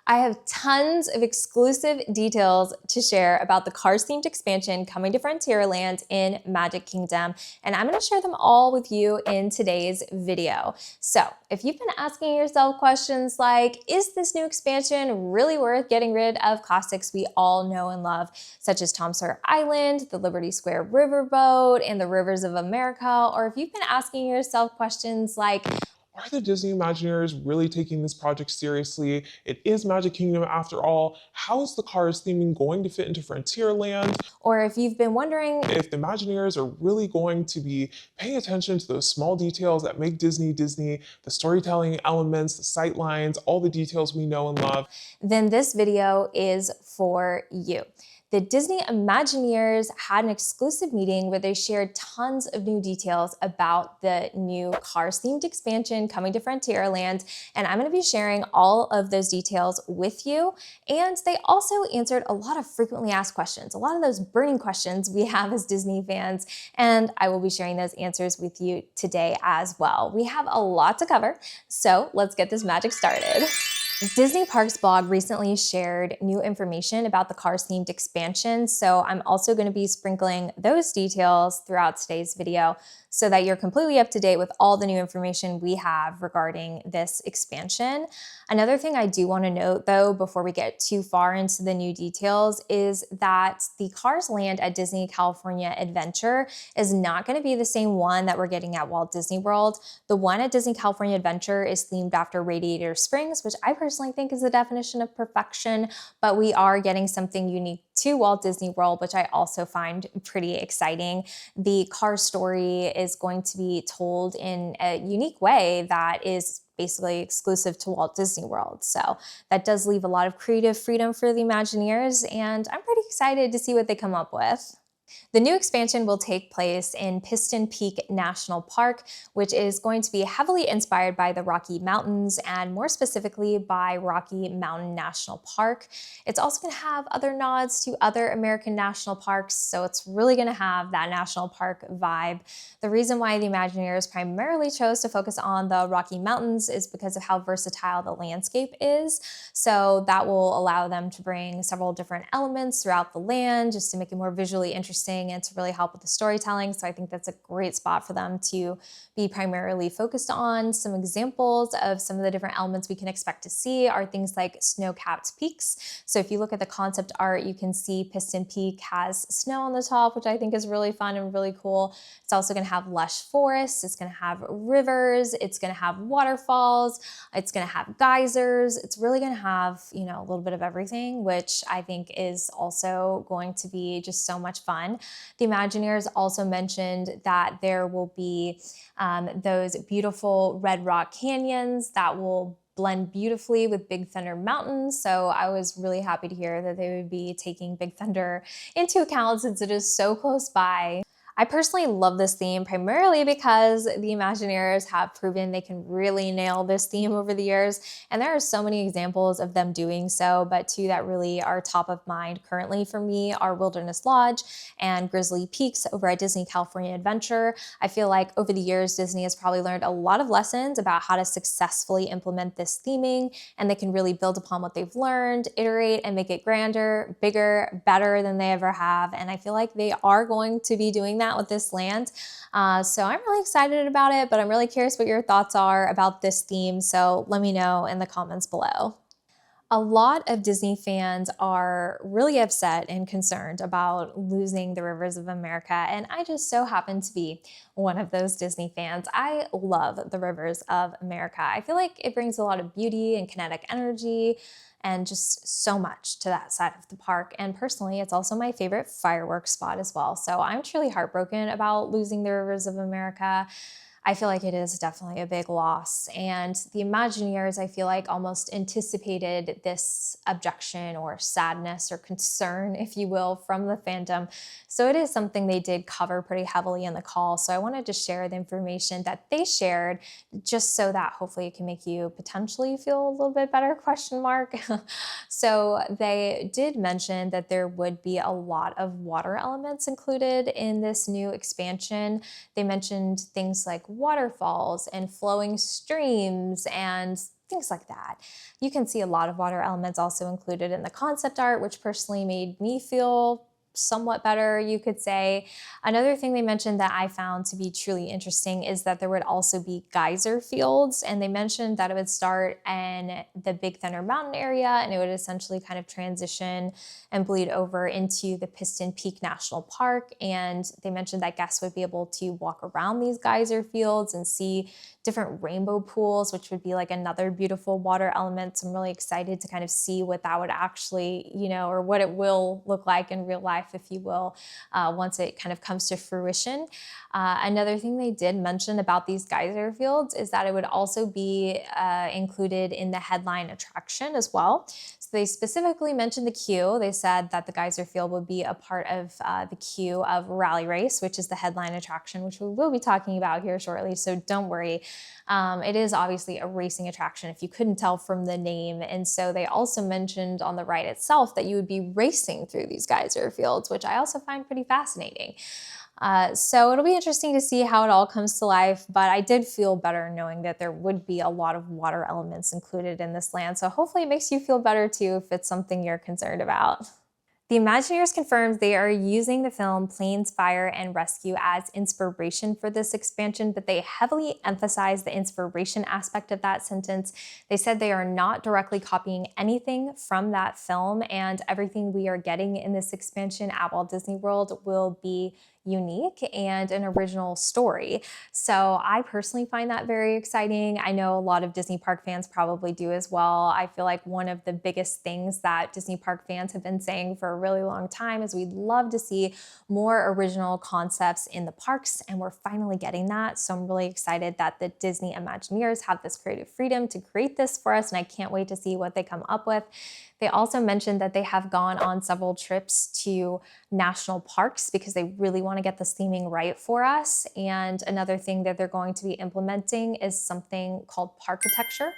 I have tons of exclusive details to share about the Cars themed expansion coming to Frontierland in Magic Kingdom, and I'm going to share them all with you in today's video. So if you've been asking yourself questions like, is this new expansion really worth getting rid of classics we all know and love, such as Tom Sawyer Island, the Liberty Square Riverboat, and the Rivers of America, or if you've been asking yourself questions like, are the Disney Imagineers really taking this project seriously? It is Magic Kingdom after all. How is the Cars theming going to fit into Frontierland? or if you've been wondering If the Imagineers are really going to be paying attention to those small details that make Disney Disney, the storytelling elements, the sight lines, all the details we know and love, then this video is for you. The Disney Imagineers had an exclusive meeting where they shared tons of new details about the new Cars themed expansion coming to Frontierland, and I'm going to be sharing all of those details with you. And they also answered a lot of frequently asked questions, a lot of those burning questions we have as Disney fans, and I will be sharing those answers with you today as well. We have a lot to cover, so let's get this magic started. Disney Parks blog recently shared new information about the Cars themed expansion, so I'm also going to be sprinkling those details throughout today's video so that you're completely up to date with all the new information we have regarding this expansion. Another thing I do want to note though, before we get too far into the new details, is that the Cars land at Disney California Adventure is not going to be the same one that we're getting at Walt Disney World. The one at Disney California Adventure is themed after Radiator Springs, which I personally think is the definition of perfection, but we are getting something unique to Walt Disney World, which I also find pretty exciting. The Cars story is going to be told in a unique way that is basically exclusive to Walt Disney World. So that does leave a lot of creative freedom for the Imagineers, and I'm pretty excited to see what they come up with. The new expansion will take place in Piston Peak National Park, which is going to be heavily inspired by the Rocky Mountains and more specifically by Rocky Mountain National Park. It's also going to have other nods to other American national parks, so it's really going to have that national park vibe. The reason why the Imagineers primarily chose to focus on the Rocky Mountains is because of how versatile the landscape is. So that will allow them to bring several different elements throughout the land just to make it more visually interesting and to really help with the storytelling. So I think that's a great spot for them to be primarily focused on. Some examples of some of the different elements we can expect to see are things like snow-capped peaks. So if you look at the concept art, you can see Piston Peak has snow on the top, which I think is really fun and really cool. It's also going to have lush forests. It's going to have rivers. It's going to have waterfalls. It's going to have geysers. It's really going to have, a little bit of everything, which I think is also going to be just so much fun. The Imagineers also mentioned that there will be those beautiful red rock canyons that will blend beautifully with Big Thunder Mountain. So I was really happy to hear that they would be taking Big Thunder into account since it is so close by. I personally love this theme primarily because the Imagineers have proven they can really nail this theme over the years, and there are so many examples of them doing so, but two that really are top of mind currently for me are Wilderness Lodge and Grizzly Peaks over at Disney California Adventure. I feel like over the years, Disney has probably learned a lot of lessons about how to successfully implement this theming, and they can really build upon what they've learned, iterate, and make it grander, bigger, better than they ever have, and I feel like they are going to be doing that with this land. So I'm really excited about it, but I'm really curious what your thoughts are about this theme. So let me know in the comments below. A lot of Disney fans are really upset and concerned about losing the Rivers of America, and I just so happen to be one of those Disney fans. I love the Rivers of America. I feel like it brings a lot of beauty and kinetic energy and just so much to that side of the park. And personally, it's also my favorite fireworks spot as well. So I'm truly heartbroken about losing the Rivers of America. I feel like it is definitely a big loss. And the Imagineers, I feel like, almost anticipated this objection or sadness or concern, if you will, from the fandom. So it is something they did cover pretty heavily in the call. So I wanted to share the information that they shared just so that hopefully it can make you potentially feel a little bit better, question mark. So they did mention that there would be a lot of water elements included in this new expansion. They mentioned things like waterfalls and flowing streams and things like that. You can see a lot of water elements also included in the concept art, which personally made me feel somewhat better, you could say. Another thing they mentioned that I found to be truly interesting is that there would also be geyser fields, and they mentioned that it would start in the Big Thunder Mountain area and it would essentially kind of transition and bleed over into the Piston Peak National Park. And they mentioned that guests would be able to walk around these geyser fields and see different rainbow pools, which would be like another beautiful water element. So I'm really excited to kind of see what that would actually, or what it will look like in real life, if you will, once it kind of comes to fruition. Another thing they did mention about these geyser fields is that it would also be included in the headline attraction as well. So they specifically mentioned the queue. They said that the geyser field would be a part of the queue of Rally Race, which is the headline attraction, which we will be talking about here shortly. So don't worry. It is obviously a racing attraction if you couldn't tell from the name. And so they also mentioned on the ride itself that you would be racing through these geyser fields, which I also find pretty fascinating. So it'll be interesting to see how it all comes to life, but I did feel better knowing that there would be a lot of water elements included in this land. So hopefully it makes you feel better too if it's something you're concerned about. The Imagineers confirms they are using the film Planes, Fire, and Rescue as inspiration for this expansion, but they heavily emphasize the inspiration aspect of that sentence. They said they are not directly copying anything from that film, and everything we are getting in this expansion at Walt Disney World will be unique and an original story. So I personally find that very exciting. I know a lot of Disney Park fans probably do as well. I feel like one of the biggest things that Disney Park fans have been saying for a really long time is we'd love to see more original concepts in the parks, and we're finally getting that. So I'm really excited that the Disney Imagineers have this creative freedom to create this for us, and I can't wait to see what they come up with. They also mentioned that they have gone on several trips to national parks because they really want to get this theming right for us. And another thing that they're going to be implementing is something called parkitecture.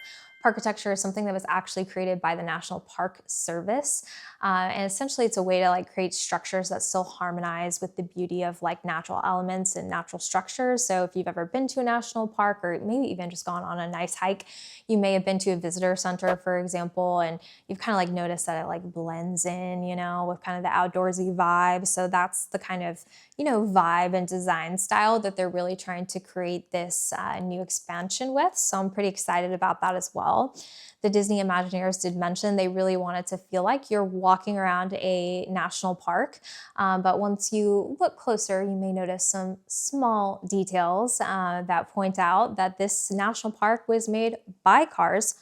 Parkitecture is something that was actually created by the National Park Service. And essentially it's a way to create structures that still harmonize with the beauty of natural elements and natural structures. So if you've ever been to a national park or maybe even just gone on a nice hike, you may have been to a visitor center, for example, and you've kind of noticed that it blends in, with kind of the outdoorsy vibe. So that's the kind of, vibe and design style that they're really trying to create this new expansion with. So I'm pretty excited about that as well. The Disney Imagineers did mention they really wanted to feel like you're walking around a national park. But once you look closer, you may notice some small details that point out that this national park was made by cars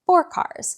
for cars.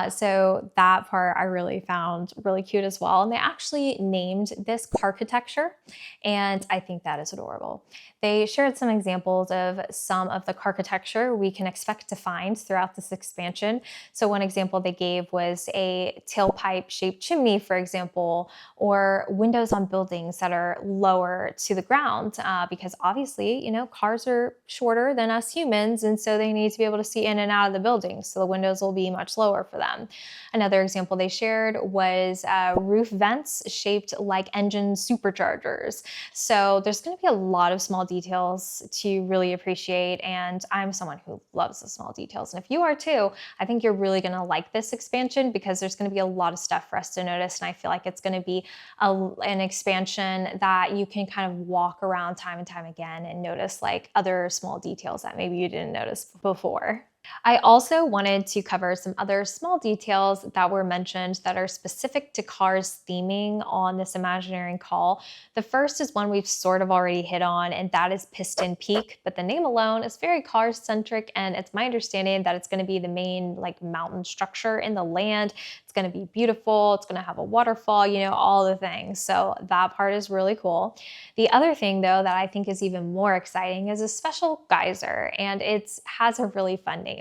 So that part I really found really cute as well. And they actually named this architecture, and I think that is adorable. They shared some examples of some of the architecture we can expect to find throughout this expansion. So one example they gave was a tailpipe-shaped chimney, for example, or windows on buildings that are lower to the ground, because obviously, cars are shorter than us humans, and so they need to be able to see in and out of the building. So the windows will be much lower for them. Another example they shared was roof vents shaped like engine superchargers. So there's going to be a lot of small details to really appreciate, and I'm someone who loves the small details. And if you are too, I think you're really going to like this expansion because there's going to be a lot of stuff for us to notice, and I feel like it's going to be an expansion that you can kind of walk around time and time again and notice other small details that maybe you didn't notice before. I also wanted to cover some other small details that were mentioned that are specific to Cars theming on this Imagineering call. The first is one we've sort of already hit on, and that is Piston Peak, but the name alone is very Cars-centric, and it's my understanding that it's going to be the main mountain structure in the land. It's going to be beautiful. It's going to have a waterfall, all the things. So that part is really cool. The other thing, though, that I think is even more exciting is a special geyser, and it has a really fun name.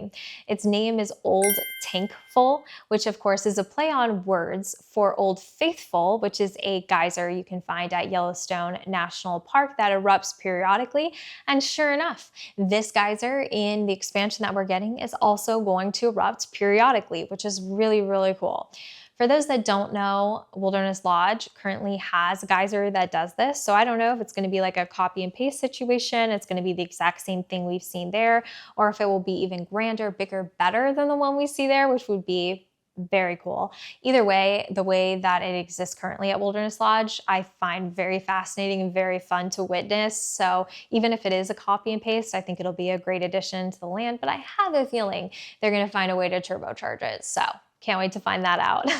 Its name is Old Tank Full, which of course is a play on words for Old Faithful, which is a geyser you can find at Yellowstone National Park that erupts periodically. And sure enough, this geyser in the expansion that we're getting is also going to erupt periodically, which is really, really cool. For those that don't know, Wilderness Lodge currently has a geyser that does this. So I don't know if it's going to be like a copy and paste situation. It's going to be the exact same thing we've seen there, or if it will be even grander, bigger, better than the one we see there, which would be very cool. Either way, the way that it exists currently at Wilderness Lodge, I find very fascinating and very fun to witness. So even if it is a copy and paste, I think it'll be a great addition to the land, but I have a feeling they're going to find a way to turbocharge it. So can't wait to find that out.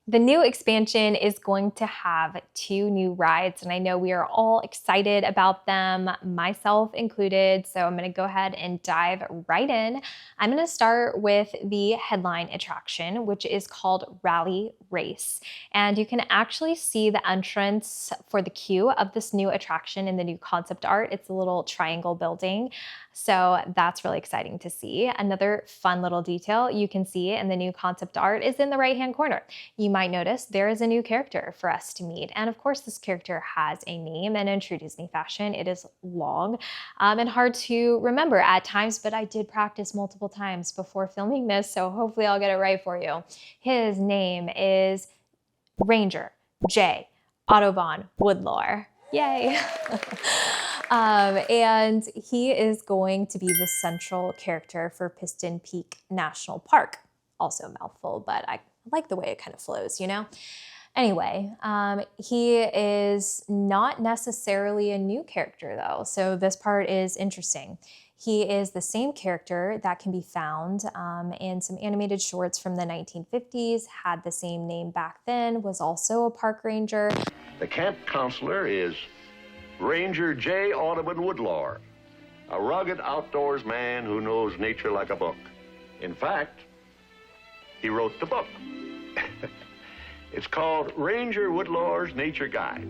The new expansion is going to have 2 new rides, and I know we are all excited about them, myself included, so I'm going to go ahead and dive right in. I'm going to start with the headline attraction, which is called Rally Race, and you can actually see the entrance for the queue of this new attraction in the new concept art. It's a little triangle building. So that's really exciting to see. Another fun little detail you can see in the new concept art is in the right-hand corner. You might notice there is a new character for us to meet. And of course, this character has a name, and in true Disney fashion, it is long and hard to remember at times, but I did practice multiple times before filming this, so hopefully I'll get it right for you. His name is Ranger J. Audubon Woodlore. Yay! And he is going to be the central character for Piston Peak National Park. Also a mouthful, but I like the way it kind of flows, you know? Anyway, he is not necessarily a new character though, so this part is interesting. He is the same character that can be found in some animated shorts from the 1950s, had the same name back then, was also a park ranger. The camp counselor is Ranger J. Audubon Woodlore, a rugged outdoors man who knows nature like a book. In fact, he wrote the book. It's called Ranger Woodlore's Nature Guide.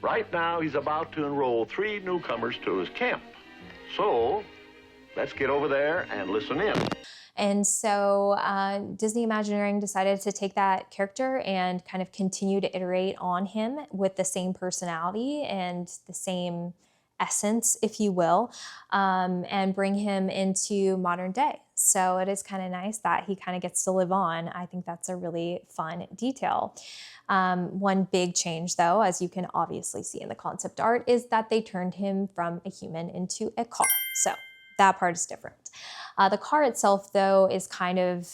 Right now, he's about to enroll 3 newcomers to his camp. So, let's get over there and listen in. And so Disney Imagineering decided to take that character and kind of continue to iterate on him with the same personality and the same essence, if you will, and bring him into modern day. So it is kind of nice that he kind of gets to live on. I think that's a really fun detail. One big change, though, as you can obviously see in the concept art, is that they turned him from a human into a car. So that part is different. The car itself, though, is kind of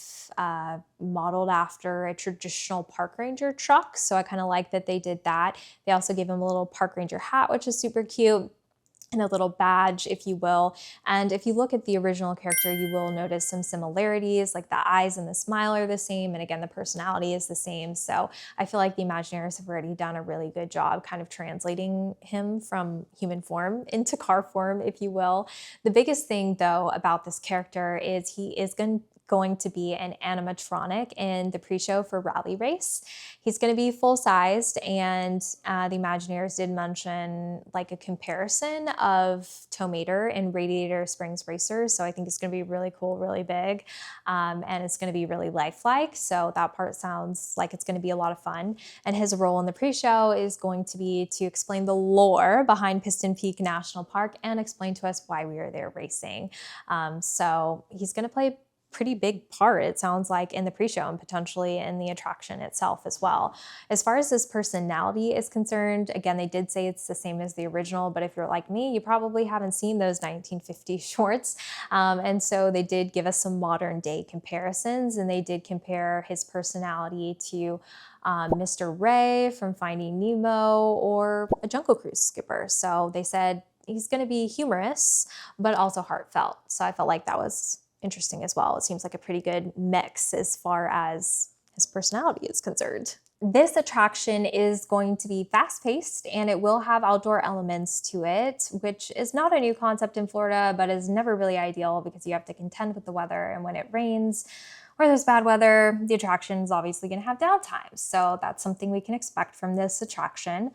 modeled after a traditional park ranger truck. So I kind of like that they did that. They also gave him a little park ranger hat, which is super cute, and a little badge, if you will. And if you look at the original character, you will notice some similarities, like the eyes and the smile are the same. And again, the personality is the same. So I feel like the Imagineers have already done a really good job kind of translating him from human form into car form, if you will. The biggest thing, though, about this character is he is going to be an animatronic in the pre-show for Rally Race. He's going to be full-sized, and the Imagineers did mention like a comparison of Tow Mater in Radiator Springs Racers, so I think it's going to be really cool, really big, and it's going to be really lifelike, so that part sounds like it's going to be a lot of fun. And his role in the pre-show is going to be to explain the lore behind Piston Peak National Park and explain to us why we are there racing. So he's going to play pretty big part, it sounds like, in the pre-show and potentially in the attraction itself as well. As far as his personality is concerned, again, they did say it's the same as the original, but if you're like me, you probably haven't seen those 1950 shorts. And so they did give us some modern day comparisons, and they did compare his personality to Mr. Ray from Finding Nemo or a Jungle Cruise skipper. So they said he's going to be humorous, but also heartfelt. So I felt like that was interesting as well. It seems like a pretty good mix as far as his personality is concerned. This attraction is going to be fast-paced, and it will have outdoor elements to it, which is not a new concept in Florida, but is never really ideal because you have to contend with the weather, and when it rains or there's bad weather, the attraction is obviously going to have downtime. So that's something we can expect from this attraction.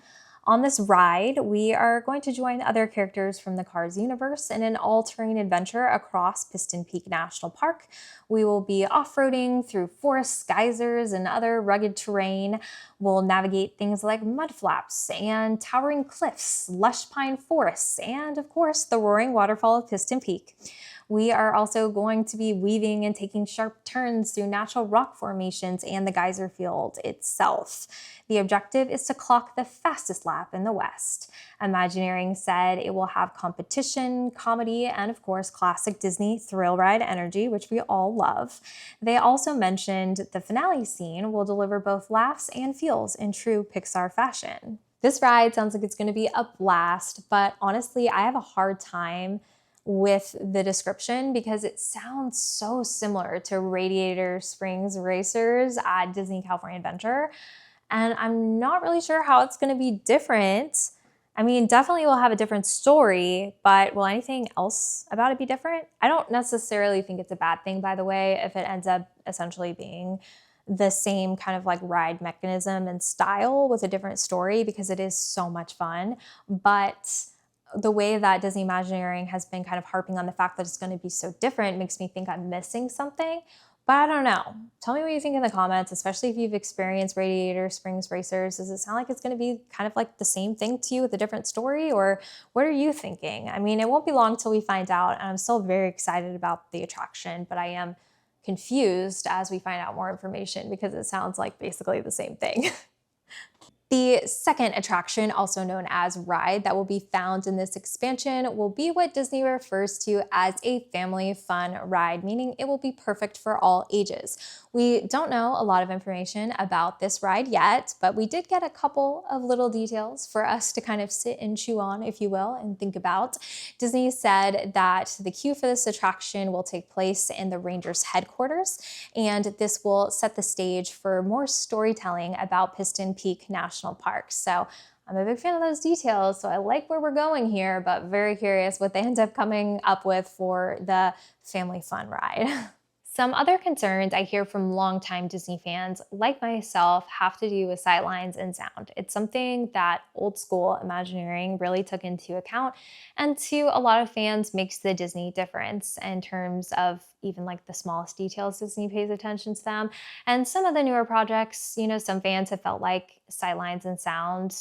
On this ride, we are going to join other characters from the Cars universe in an all-terrain adventure across Piston Peak National Park. We will be off-roading through forests, geysers, and other rugged terrain. We'll navigate things like mud flaps and towering cliffs, lush pine forests, and of course, the roaring waterfall of Piston Peak. We are also going to be weaving and taking sharp turns through natural rock formations and the geyser field itself. The objective is to clock the fastest lap in the West. Imagineering said it will have competition, comedy, and of course, classic Disney thrill ride energy, which we all love. They also mentioned the finale scene will deliver both laughs and feels in true Pixar fashion. This ride sounds like it's going to be a blast, but honestly, I have a hard time with the description because it sounds so similar to Radiator Springs Racers at Disney California Adventure. And I'm not really sure how it's going to be different. I mean, definitely will have a different story, but will anything else about it be different? I don't necessarily think it's a bad thing, by the way, if it ends up essentially being the same kind of like ride mechanism and style with a different story, because it is so much fun. But the way that Disney Imagineering has been kind of harping on the fact that it's going to be so different makes me think I'm missing something. But I don't know. Tell me what you think in the comments, especially if you've experienced Radiator Springs Racers. Does it sound like it's going to be kind of like the same thing to you with a different story, or what are you thinking? I mean, it won't be long till we find out, and I'm still very excited about the attraction, but I am confused as we find out more information because it sounds like basically the same thing. The second attraction, also known as ride, that will be found in this expansion will be what Disney refers to as a family fun ride, meaning it will be perfect for all ages. We don't know a lot of information about this ride yet, but we did get a couple of little details for us to kind of sit and chew on, if you will, and think about. Disney said that the queue for this attraction will take place in the Rangers headquarters, and this will set the stage for more storytelling about Piston Peak National Park. So I'm a big fan of those details, so I like where we're going here, but very curious what they end up coming up with for the family fun ride. Some other concerns I hear from longtime Disney fans, like myself, have to do with sightlines and sound. It's something that old school Imagineering really took into account, and to a lot of fans makes the Disney difference in terms of even like the smallest details Disney pays attention to them. And some of the newer projects, you know, some fans have felt like sightlines and sound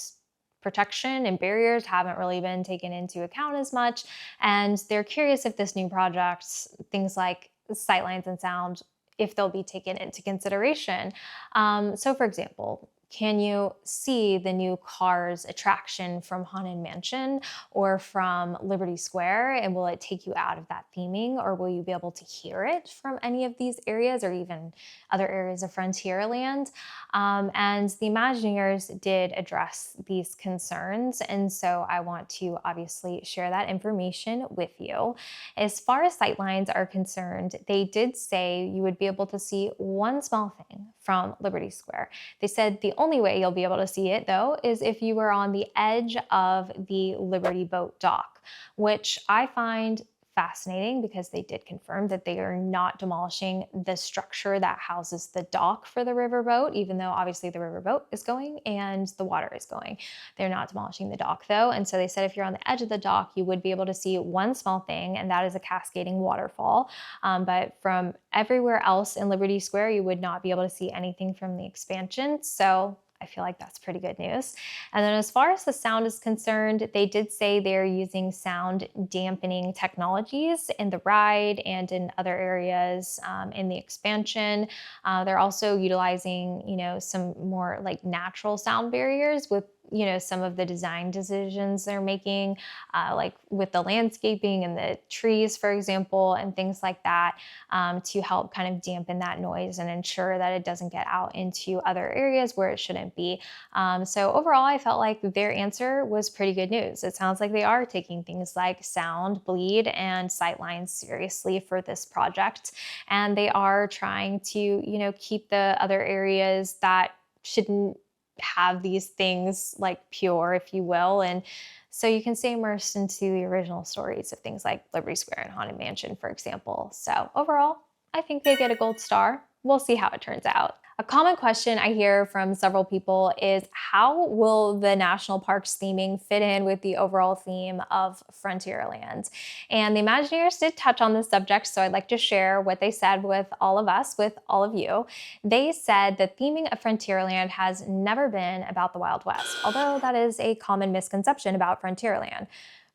protection and barriers haven't really been taken into account as much. And they're curious if this new project, things like sightlines and sound, if they'll be taken into consideration. So for example, can you see the new Cars attraction from Haunted Mansion or from Liberty Square? And will it take you out of that theming, or will you be able to hear it from any of these areas or even other areas of Frontierland? And the Imagineers did address these concerns, and so I want to obviously share that information with you. As far as sightlines are concerned, they did say you would be able to see one small thing from Liberty Square. They said the only way you'll be able to see it, though, is if you were on the edge of the Liberty Boat dock, which I find fascinating because they did confirm that they are not demolishing the structure that houses the dock for the riverboat, even though obviously the riverboat is going and the water is going. They're not demolishing the dock though. And so they said if you're on the edge of the dock, you would be able to see one small thing, and that is a cascading waterfall. But from everywhere else in Liberty Square, you would not be able to see anything from the expansion. So I feel like that's pretty good news. And then as far as the sound is concerned, they did say they're using sound dampening technologies in the ride and in other areas in the expansion. They're also utilizing, you know, some more like natural sound barriers with, you know, some of the design decisions they're making, like with the landscaping and the trees, for example, and things like that, to help kind of dampen that noise and ensure that it doesn't get out into other areas where it shouldn't be. So overall, I felt like their answer was pretty good news. It sounds like they are taking things like sound, bleed, and sightlines seriously for this project. And they are trying to, you know, keep the other areas that shouldn't have these things like pure, if you will. And so you can stay immersed into the original stories of things like Liberty Square and Haunted Mansion, for example. So overall, I think they get a gold star. we'll see how it turns out. A common question I hear from several people is, how will the national parks theming fit in with the overall theme of Frontierland? And the Imagineers did touch on this subject, so I'd like to share what they said with all of us, with all of you. They said the theming of Frontierland has never been about the Wild West, although that is a common misconception about Frontierland.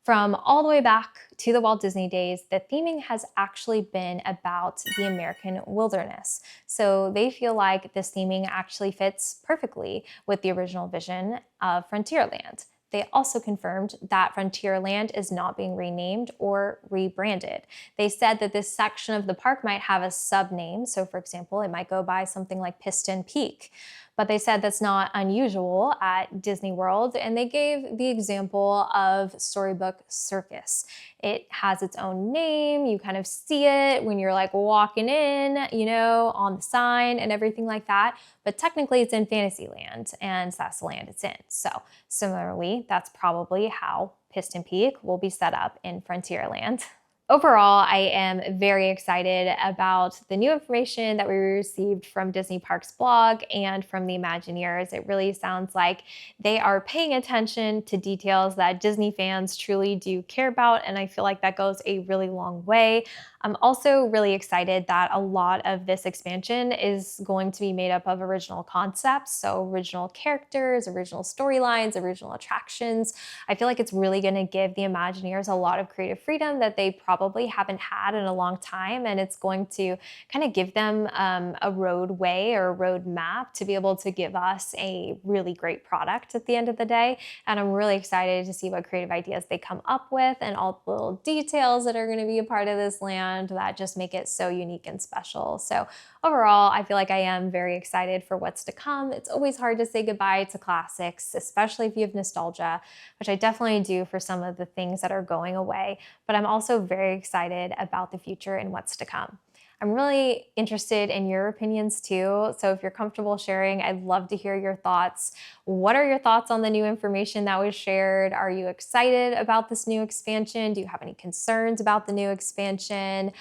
From all the way back to the Walt Disney days, the theming has actually been about the American wilderness. So they feel like this theming actually fits perfectly with the original vision of Frontierland. They also confirmed that Frontierland is not being renamed or rebranded. They said that this section of the park might have a sub-name. So for example, it might go by something like Piston Peak. But they said that's not unusual at Disney World, and they gave the example of Storybook Circus. It has its own name, you kind of see it when you're like walking in, you know, on the sign and everything like that, but technically it's in Fantasyland, and that's the land it's in. So similarly, that's probably how Piston Peak will be set up in Frontierland. Overall, I am very excited about the new information that we received from Disney Parks blog and from the Imagineers. It really sounds like they are paying attention to details that Disney fans truly do care about, and I feel like that goes a really long way. I'm also really excited that a lot of this expansion is going to be made up of original concepts, so original characters, original storylines, original attractions. I feel like it's really going to give the Imagineers a lot of creative freedom that they probably haven't had in a long time, and it's going to kind of give them a roadway or a road map to be able to give us a really great product at the end of the day. And I'm really excited to see what creative ideas they come up with and all the little details that are going to be a part of this land that just make it so unique and special. So overall, I feel like I am very excited for what's to come. It's always hard to say goodbye to classics, especially if you have nostalgia, which I definitely do for some of the things that are going away, but I'm also very excited about the future and what's to come. I'm really interested in your opinions too, so if you're comfortable sharing, I'd love to hear your thoughts. What are your thoughts on the new information that was shared? Are you excited about this new expansion? Do you have any concerns about the new expansion?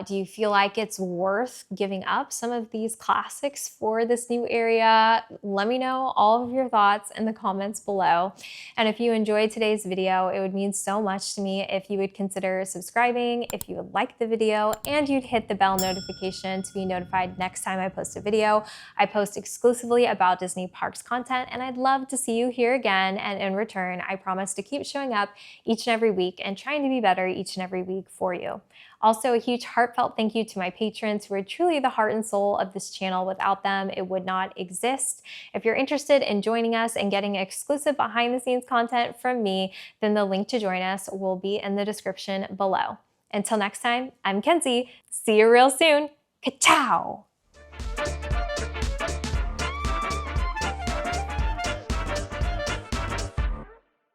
Do you feel like it's worth giving up some of these classics for this new area? Let me know all of your thoughts in the comments below. And if you enjoyed today's video, it would mean so much to me if you would consider subscribing, if you would like the video, and you'd hit the bell notification to be notified next time I post a video. I post exclusively about Disney Parks content, and I'd love to see you here again. And in return, I promise to keep showing up each and every week and trying to be better each and every week for you. Also, a huge heartfelt thank you to my patrons who are truly the heart and soul of this channel. Without them, it would not exist. If you're interested in joining us and getting exclusive behind the scenes content from me, then the link to join us will be in the description below. Until next time, I'm Kenzie. See you real soon. Ka-chow!